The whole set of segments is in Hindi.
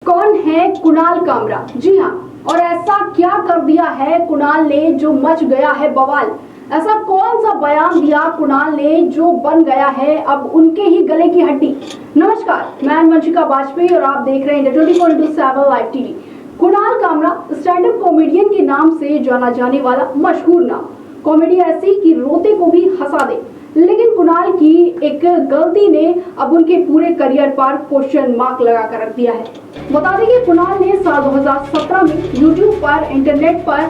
कौन है कुणाल कामरा? जी हाँ, और ऐसा क्या कर दिया है कुणाल ने जो मच गया है बवाल। ऐसा कौन सा बयान दिया कुणाल ने जो बन गया है अब उनके ही गले की हड्डी। नमस्कार, मैं वंशिका वाजपेयी और आप देख रहे हैं 24/7 live TV. Kunal Kamra stand up comedian के नाम से जाना जाने वाला मशहूर नाम। कॉमेडी ऐसी कि रोते को भी हंसा दे, लेकिन कुणाल की एक गलती ने अब उनके पूरे करियर पर क्वेश्चन मार्क लगा कर रख दिया है। बता दें कि कुणाल ने साल 2017 में यूट्यूब पर इंटरनेट पर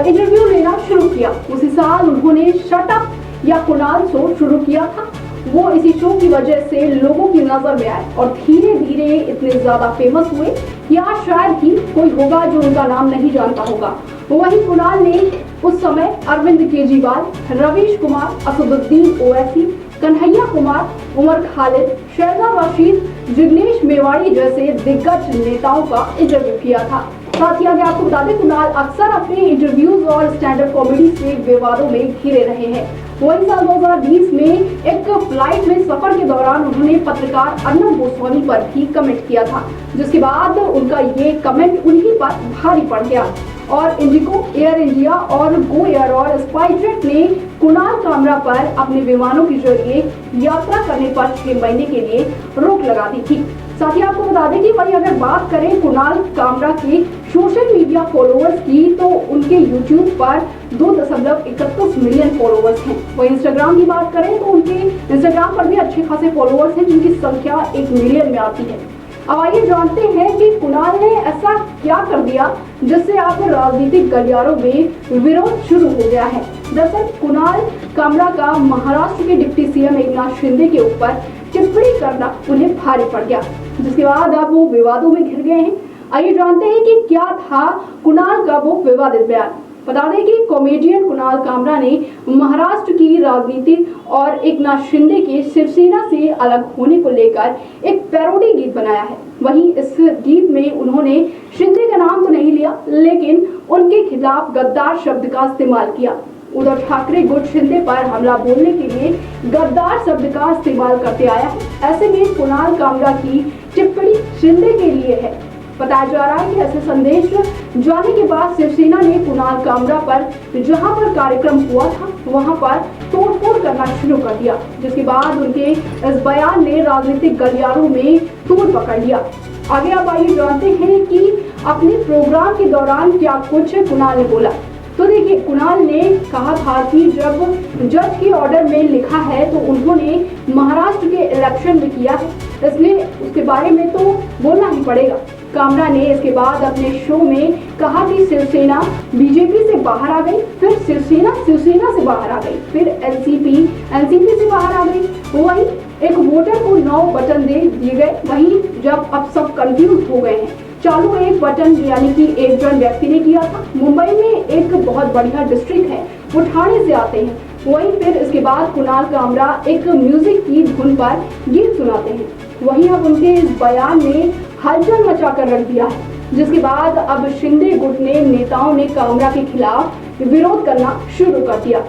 इंटरव्यू लेना शुरू किया। उसी साल उन्होंने शट अप या कुणाल शो शुरू किया था। वो इसी शो की वजह से लोगों की नजर में आए और धीरे धीरे इतने ज्यादा फेमस हुए या शायद ही कोई होगा जो उनका नाम नहीं जानता होगा। वहीं कुणाल ने उस समय अरविंद केजरीवाल, रवीश कुमार, असदुद्दीन ओवैसी, कन्हैया कुमार, उमर खालिद, शहजाद रशीद, जिग्नेश मेवाड़ी जैसे दिग्गज नेताओं का इंटरव्यू किया था। साथ ही आगे आपको बता दें, कुणाल अक्सर अपने इंटरव्यूज और स्टैंड अप कॉमेडी से विवादों में घिरे रहे हैं। वही साल 2020 में एक फ्लाइट में सफर के दौरान उन्होंने पत्रकार अर्नब गोस्वामी पर भी कमेंट किया था, जिसके बाद उनका ये कमेंट उन्हीं पर भारी पड़ गया और इंडिगो, एयर इंडिया और गो एयर और स्पाइसजेट ने कुणाल कामरा पर अपने विमानों के जरिए यात्रा करने पर 6 महीने के लिए रोक लगा दी थी। साथ ही आपको बता दें कि वही अगर बात करें कुणाल कामरा के सोशल मीडिया फॉलोअर्स की, तो उनके यूट्यूब पर 2.31 मिलियन फॉलोअर्स हैं। वही इंस्टाग्राम की बात करें तो उनके इंस्टाग्राम पर भी अच्छे खासे फॉलोअर्स हैं, जिनकी संख्या 1 मिलियन में आती है। अब आइए जानते हैं कि कुणाल ने ऐसा क्या कर दिया जिससे आप राजनीतिक गलियारों में विरोध शुरू हो गया है। दरअसल कुणाल कामरा का महाराष्ट्र के डिप्टी सीएम एकनाथ शिंदे के ऊपर टिप्पणी करना उन्हें भारी पड़ गया, जिसके बाद अब वो विवादों में घिर गए हैं। आइए जानते हैं कि क्या था कुणाल का वो विवादित बयान। बता दें कि कॉमेडियन कुणाल कामरा ने महाराष्ट्र की राजनीति और एकनाथ शिंदे के शिवसेना से अलग होने को लेकर एक पैरोडी गीत बनाया है। वहीं इस गीत में उन्होंने शिंदे का नाम तो नहीं लिया, लेकिन उनके खिलाफ गद्दार शब्द का इस्तेमाल किया। उद्धव ठाकरे गुट शिंदे पर हमला बोलने के लिए गद्दार शब्द का इस्तेमाल करते आया है। ऐसे में कुणाल कामरा की टिप्पणी शिंदे के लिए है। बताया जा रहा है कि ऐसे संदेश जाने के बाद शिवसेना ने कुणाल कामरा पर जहां पर कार्यक्रम हुआ था वहां पर तोड़फोड़ करना शुरू कर दिया, जिसके बाद उनके इस बयान ने राजनीतिक गलियारों में तूल पकड़ लिया। आगे आप आइए जानते हैं कि अपने प्रोग्राम के दौरान क्या कुछ कुणाल ने बोला। तो देखिए, कुणाल ने कहा था कि जब जज के ऑर्डर में लिखा है तो उन्होंने महाराष्ट्र के इलेक्शन में किया है, इसलिए उसके बारे में तो बोलना ही पड़ेगा। कामरा ने इसके बाद अपने शो में कहा कि शिवसेना बीजेपी से बाहर आ गई, फिर शिवसेना से बाहर आ गई, फिर एनसीपी से बाहर आ गई। वहीं एक वोटर को 9 बटन दे दिए गए। वहीं जब अब सब कंफ्यूज हो गए हैं, चालू एक बटन यानी कि एक जन व्यक्ति ने किया था। मुंबई में एक बहुत बढ़िया डिस्ट्रिक्ट है, वो ठाणे से आते हैं। वहीं फिर इसके बाद कुणाल कामरा एक म्यूजिक की धुन पर गीत सुनाते हैं। वहीं अब उनके इस बयान ने हलचल मचा कर रख दिया है, जिसके बाद अब शिंदे गुट ने नेताओं ने कामरा के खिलाफ विरोध करना शुरू कर दिया।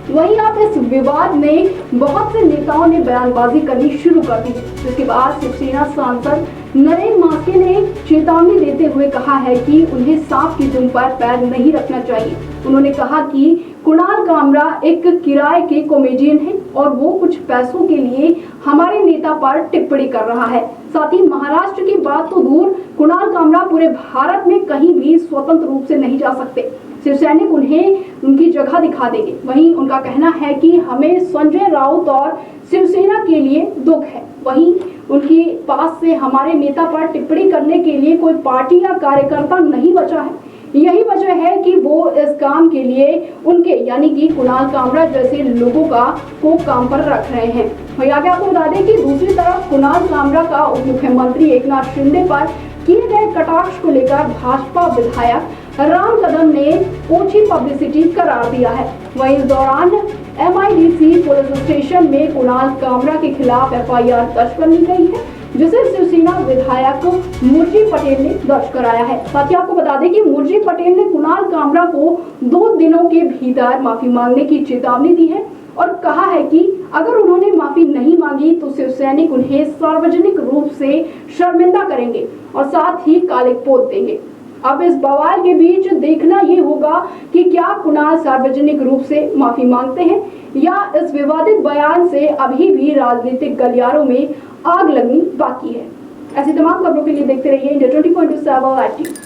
वहीं अब इस विवाद में बहुत से नेताओं ने बयानबाजी करनी शुरू कर दी, जिसके बाद शिवसेना सांसद नरेंद्र मास्के ने चेतावनी देते हुए कहा है कि उन्हें सांप की दुम पर पैर नहीं रखना चाहिए। उन्होंने कहा कि कुणाल कामरा एक किराए के कॉमेडियन है और वो कुछ पैसों के लिए हमारे नेता पर टिप्पणी कर रहा है। साथ ही महाराष्ट्र की बात तो दूर, कुणाल कामरा पूरे भारत में कहीं भी स्वतंत्र रूप से नहीं जा सकते। शिवसैनिक उन्हें उनकी जगह दिखा देंगे। वहीं उनका कहना है कि हमें संजय राउत और शिवसेना के लिए दुख है। वहीं उनके पास से हमारे नेता पर टिप्पणी करने के लिए कोई पार्टी या कार्यकर्ता नहीं बचा है। यही वजह है कि वो इस काम के लिए उनके यानी कि कुणाल कामरा जैसे लोगों को काम पर रख रहे हैं। वहीं आगे आपको बता दें कि दूसरी तरफ कुणाल कामरा का उप मुख्यमंत्री एकनाथ शिंदे पर किए गए कटाक्ष को लेकर भाजपा विधायक राम कदम ने ओछी पब्लिसिटी करार दिया है। वहीं इस दौरान MIDC पुलिस स्टेशन में कुणाल कामरा के खिलाफ FIR दर्ज कर ली गई है, जिसे शिवसेना विधायक मुरजी पटेल ने दर्ज कराया है। साथ ही आपको बता दें कि मुरजी पटेल ने कुणाल कामरा को 2 दिनों के भीतर माफी मांगने की चेतावनी दी है और कहा है कि अगर उन्होंने माफी नहीं मांगी तो शिव सैनिक उन्हें सार्वजनिक रूप से शर्मिंदा करेंगे और साथ ही काले पोत देंगे। अब इस बवाल के बीच देखना ये होगा कि क्या कुणाल सार्वजनिक रूप से माफी मांगते हैं या इस विवादित बयान से अभी भी राजनीतिक गलियारों में आग लगनी बाकी है। ऐसी तमाम खबरों के लिए देखते रहिए इंडिया 20.7 लाइव।